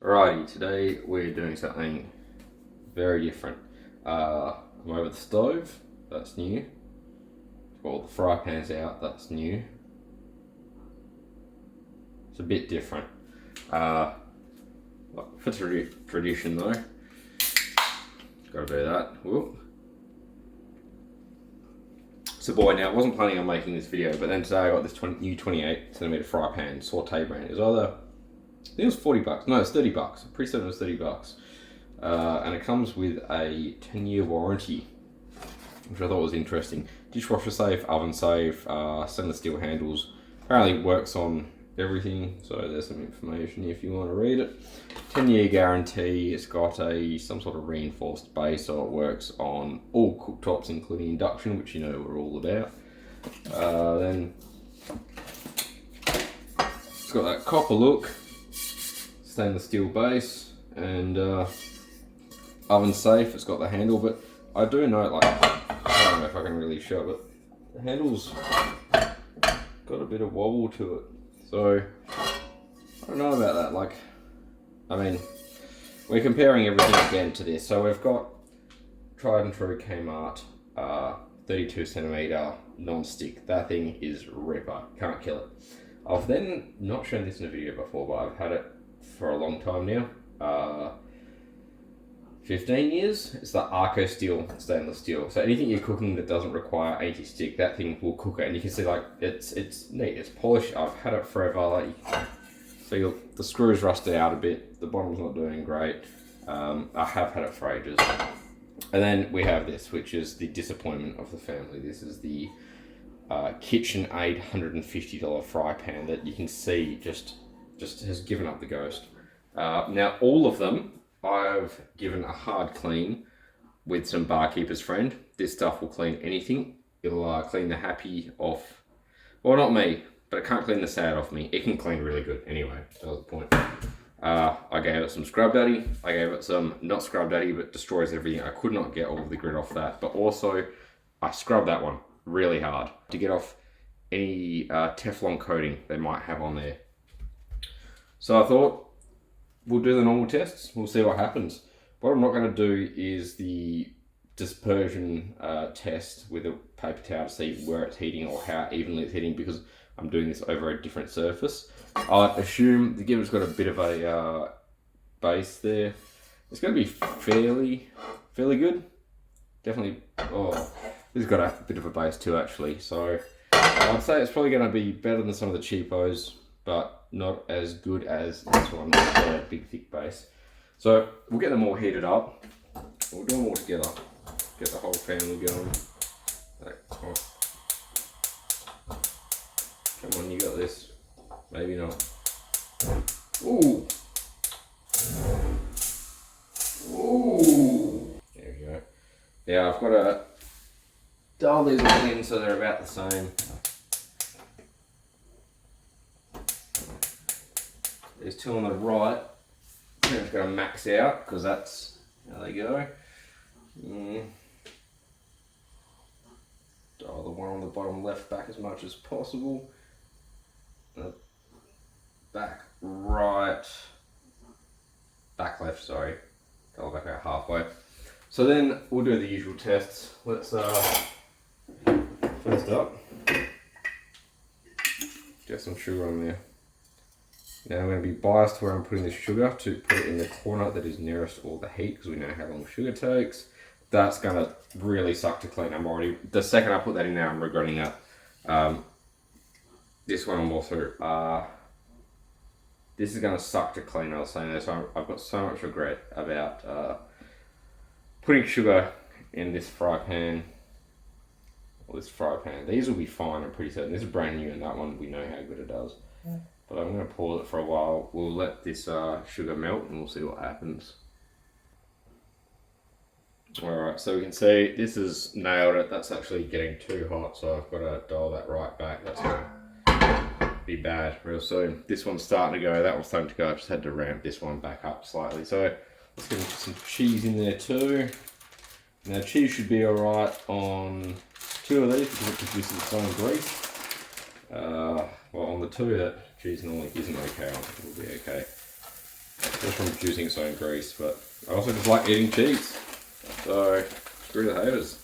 Alrighty, today we're doing something very different. I'm over the stove, that's new. Got all the fry pans out, that's new. It's a bit different. For tradition though, gotta do that. Whoop. So boy, now I wasn't planning on making this video, but then today I got this new 28cm fry pan, saute brand. It was either, I think it was 40 bucks. No, it's 30 bucks. I'm pretty certain it was 30 bucks. And it comes with a 10-year warranty, which I thought was interesting. Dishwasher safe, oven safe, stainless steel handles. Apparently works on everything, so there's some information if you want to read it. 10-year guarantee. It's got some sort of reinforced base, so it works on all cooktops, including induction, which you know we're all about. Then it's got that copper look, stainless steel base, and oven safe. It's got the handle, but I do note, like, I don't know if I can really show it, but the handle's got a bit of wobble to it. So I don't know about that. Like, I mean, we're comparing everything again to this. So we've got tried and true Kmart 32cm non-stick. That thing is ripper. Can't kill it. I've then not shown this in a video before, but I've had it for a long time now. 15 years. It's the Arco Steel stainless steel. So anything you're cooking that doesn't require anti-stick, that thing will cook it. And you can see, like, it's neat. It's polished. I've had it forever. Like, so the screws rusted out a bit. The bottom's not doing great. I have had it for ages. And then we have this, which is the disappointment of the family. This is the KitchenAid $150 fry pan that you can see just has given up the ghost. Now all of them I've given a hard clean with some Barkeeper's Friend. This stuff will clean anything. It'll clean the happy off. Well, not me, but it can't clean the sad off me. It can clean really good anyway. That was the point. I gave it some Scrub Daddy. I gave it some not Scrub Daddy, but destroys everything. I could not get all of the grit off that, but also I scrubbed that one really hard to get off any Teflon coating they might have on there. So I thought, we'll do the normal tests. We'll see what happens. What I'm not going to do is the dispersion test with a paper towel to see where it's heating or how evenly it's heating, because I'm doing this over a different surface. I assume, given it's got a bit of a base there, it's going to be fairly good. Definitely. Oh, this has got a bit of a base too, actually. So I'd say it's probably going to be better than some of the cheapos, but not as good as this one with the big thick base. So we'll get them all heated up. We'll do them all together. Get the whole family going. Oh. Come on, you got this. Maybe not. Ooh. Ooh. There we go. Yeah, I've got to dial these all in so they're about the same. There's two on the right. I'm just going to max out because that's how they go. Dial the one on the bottom left back as much as possible. Back right. Back left, sorry. Dial back out halfway. So then we'll do the usual tests. Let's first up, get some sugar on there. Now I'm going to be biased to where I'm putting the sugar to put it in the corner that is nearest all the heat, because we know how long sugar takes. That's going to really suck to clean. The second I put that in there, I'm regretting that. This one I'm also, this is going to suck to clean, I was saying that, so I've got so much regret about putting sugar in this fry pan. Well, this fry pan. These will be fine, I'm pretty certain. This is brand new, and that one we know how good it does. Yeah. But I'm going to pause it for a while. We'll let this sugar melt and we'll see what happens. Alright, so we can see this has nailed it. That's actually getting too hot, so I've got to dial that right back. That's going to be bad real soon. This one's starting to go, that one's starting to go. I just had to ramp this one back up slightly. So let's get some cheese in there too. Now cheese should be alright on two of these because it produces its own grease. Well, on the two that cheese normally isn't okay on, it will be okay. just from producing its own grease, but I also just like eating cheese. So, screw the haters.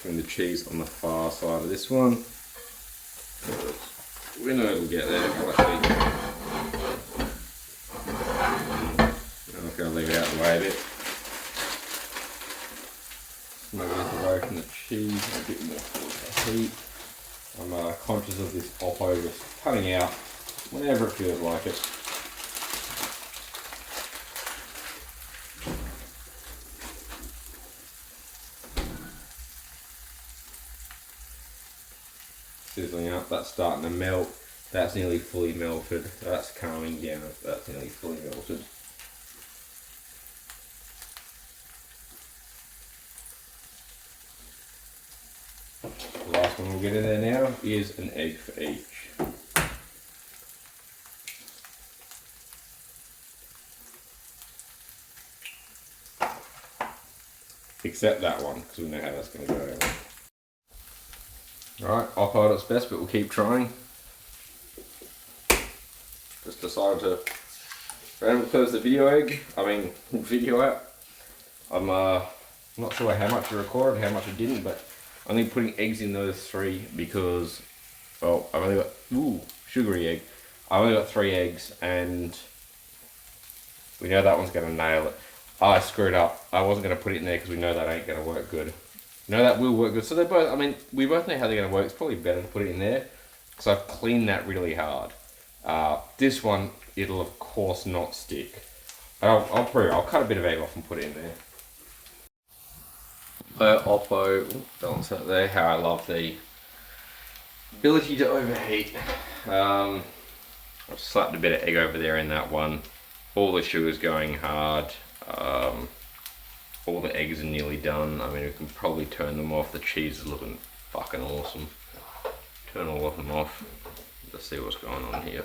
Putting the cheese on the far side of this one. We know it'll get there. I'm just going to leave it out of the way a bit. Move this away from the cheese a bit more towards the heat. I'm conscious of this oppo just cutting out whenever it feels like it. Sizzling up, that's starting to melt. That's nearly fully melted. That's calming down. That's nearly fully melted. The last one we'll get in there now is an egg for each. Except that one, because we know how that's going to go. Alright, Oppo at its best, but we'll keep trying. Just decided to randomly close the video out. I'm not sure how much I recorded, how much I didn't, but I'm only putting eggs in those three because, well, I've only got, sugary egg. I've only got 3 eggs and we know that one's going to nail it. I screwed up. I wasn't going to put it in there because we know that ain't going to work good. No, that will work good. So they're both, we both know how they're going to work. It's probably better to put it in there because I've cleaned that really hard. This one, it'll of course not stick. I'll cut a bit of egg off and put it in there. Oppo, balance that there, how I love the ability to overheat. I've slapped a bit of egg over there in that one. All the sugar's going hard. All the eggs are nearly done. We can probably turn them off. The cheese is looking fucking awesome. Turn all of them off. Let's see what's going on here.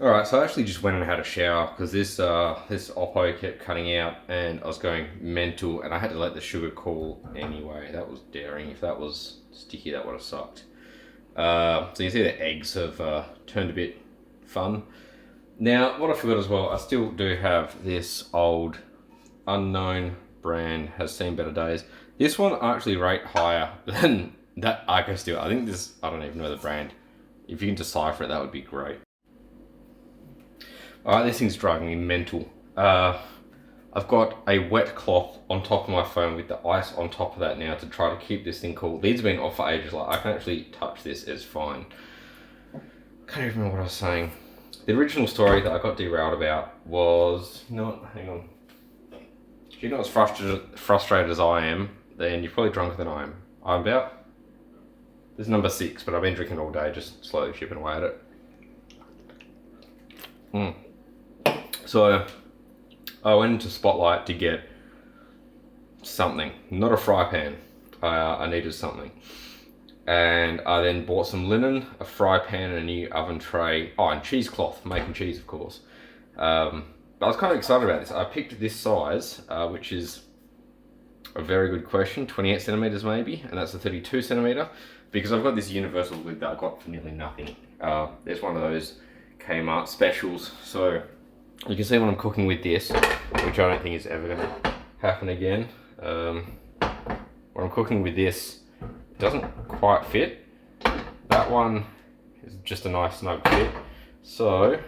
Alright, so I actually just went and had a shower because this Oppo kept cutting out and I was going mental and I had to let the sugar cool anyway. That was daring. If that was sticky, that would have sucked. So you see the eggs have turned a bit fun. Now, what I forgot as well, I still do have this old unknown brand, has seen better days. This one I actually rate higher than that Arco Steel. I think this, I don't even know the brand. If you can decipher it, that would be great. Alright, this thing's driving me mental. I've got a wet cloth on top of my phone with the ice on top of that now to try to keep this thing cool. These have been off for ages, like I can actually touch this, it's fine. Can't even remember what I was saying. The original story that I got derailed about was hang on. If you're not as frustrated as I am, then you're probably drunker than I am. I'm about, this is number 6, but I've been drinking all day, just slowly chipping away at it. So, I went into Spotlight to get something, not a Frypan. I needed something. And I then bought some linen, a fry pan, and a new oven tray. Oh, and cheesecloth, making cheese, of course. But I was kind of excited about this. I picked this size, which is a very good question, 28 centimeters maybe, and that's a 32 centimeter, because I've got this universal lid that I got for nearly nothing. There's one of those Kmart specials. So you can see when I'm cooking with this, which I don't think is ever going to happen again. When I'm cooking with this, doesn't quite fit. That one is just a nice snug fit. So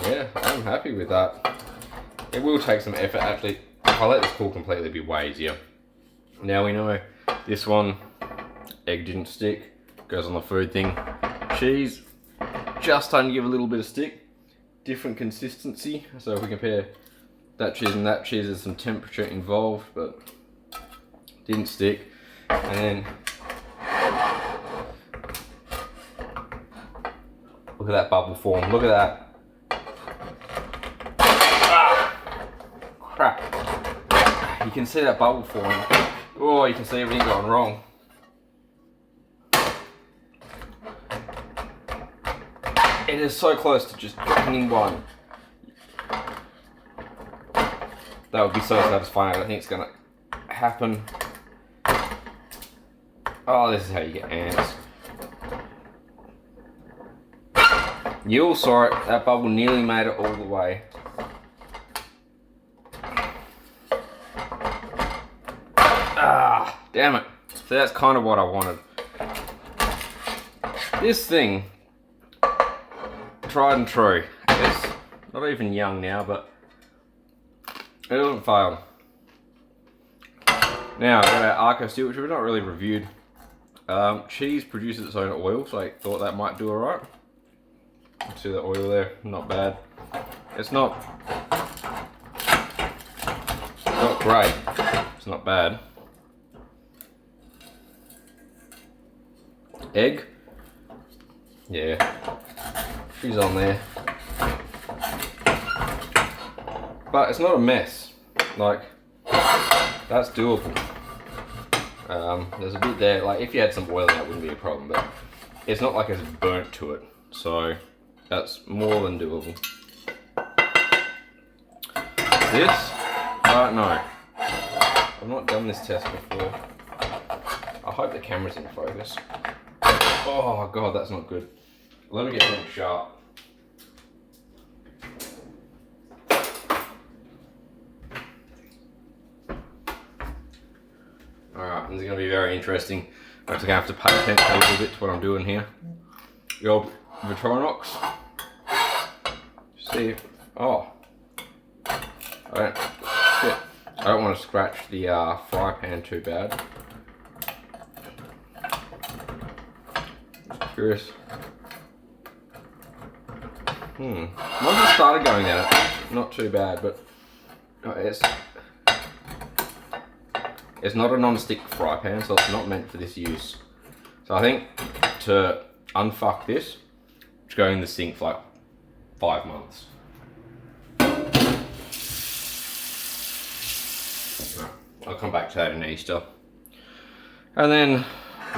yeah, I'm happy with that. It will take some effort actually. If I let this cool completely, it'd be way easier. Now we know this one, egg didn't stick, goes on the food thing. Cheese, just starting to give a little bit of stick. Different consistency, so if we compare that cheese and that cheese, there's some temperature involved, but didn't stick. And then look at that bubble form, look at that. Crap. You can see that bubble forming. Oh, you can see everything going wrong. It is so close to just hitting one. That would be so satisfying. I don't think it's gonna happen. Oh, this is how you get ants. You all saw it. That bubble nearly made it all the way. Ah, damn it. So that's kind of what I wanted. This thing, tried and true. It's not even young now, but it doesn't fail. Now, I've got our Arco Steel, which we've not really reviewed. Cheese produces its own oil, so I thought that might do alright. See the oil there? Not bad. It's not great. It's not bad. Egg. Yeah. She's on there. But it's not a mess. Like, that's doable. There's a bit there, like if you had some oil in that wouldn't be a problem, but it's not like it's burnt to it. So that's more than doable. This, I don't know. I've not done this test before. I hope the camera's in focus. Oh god, that's not good. Let me get something sharp. Alright, this is going to be very interesting. I'm actually going to have to pay attention a little bit to what I'm doing here. The old Victorinox. See, oh. I don't want to scratch the Frypan too bad. Just curious. Once it started going at it, not too bad, but it's not a non-stick fry pan, so it's not meant for this use. So I think to unfuck this, it's going in the sink for like 5 months. I'll come back to that in Easter. And then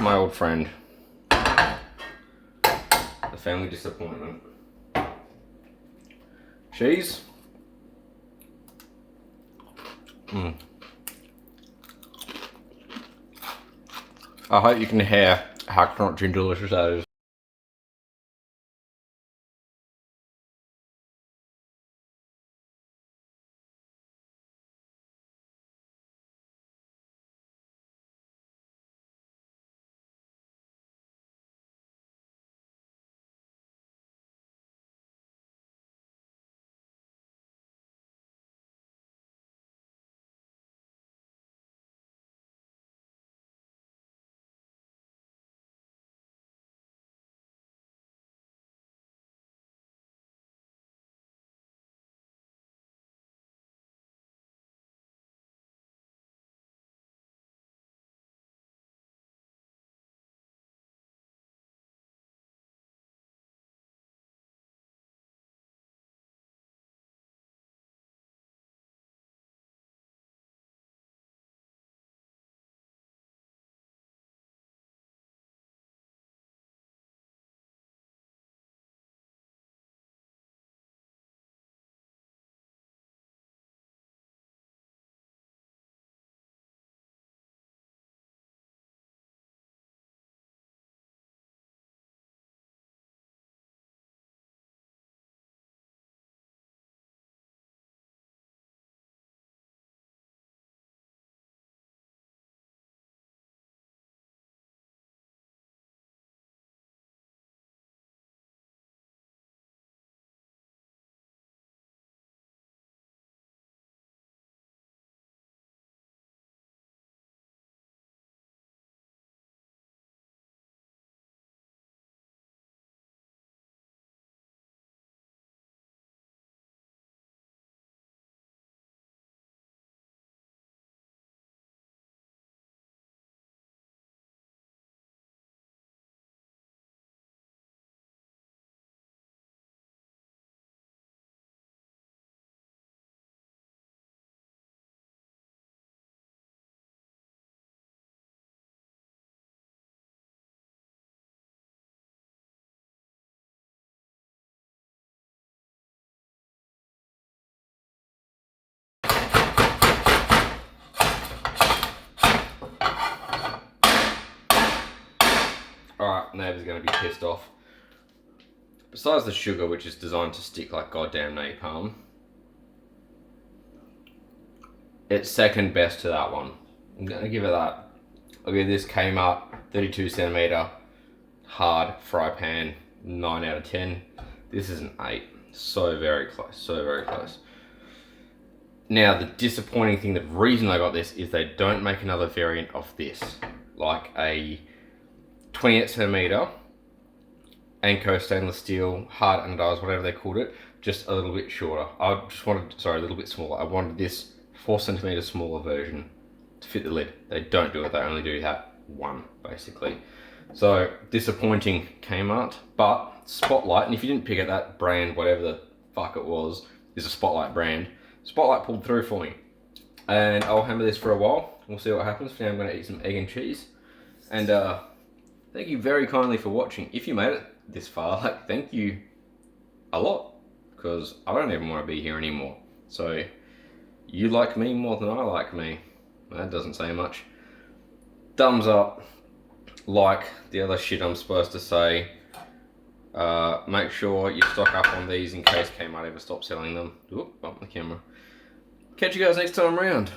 my old friend, the family disappointment. Cheese. I hope you can hear how crunchy and delicious that is. fuck, neighbour's going to be pissed off. Besides the sugar, which is designed to stick like goddamn napalm, it's second best to that one. I'm going to give it that. I'll give this Kmart 32cm hard fry pan 9 out of 10. This is an 8. So very close, so very close. Now the disappointing thing, the reason I got this is they don't make another variant of this, like a 28cm Anko stainless steel hard anodized, whatever they called it, just a little bit shorter. I just wanted, sorry, a little bit smaller. I wanted this 4cm smaller version to fit the lid. They don't do it. They only do that one, basically. So disappointing, Kmart. But Spotlight, and if you didn't pick up that brand, whatever the fuck it was, is a Spotlight brand. Spotlight pulled through for me, and I'll hammer this for a while. We'll see what happens. For now, I'm going to eat some egg and cheese. And thank you very kindly for watching. If you made it this far, like, thank you a lot, because I don't even want to be here anymore. So you like me more than I like me. That doesn't say much. Thumbs up, like the other shit I'm supposed to say. Make sure you stock up on these in case Kmart ever stops selling them. Oop, bump the camera. Catch you guys next time around.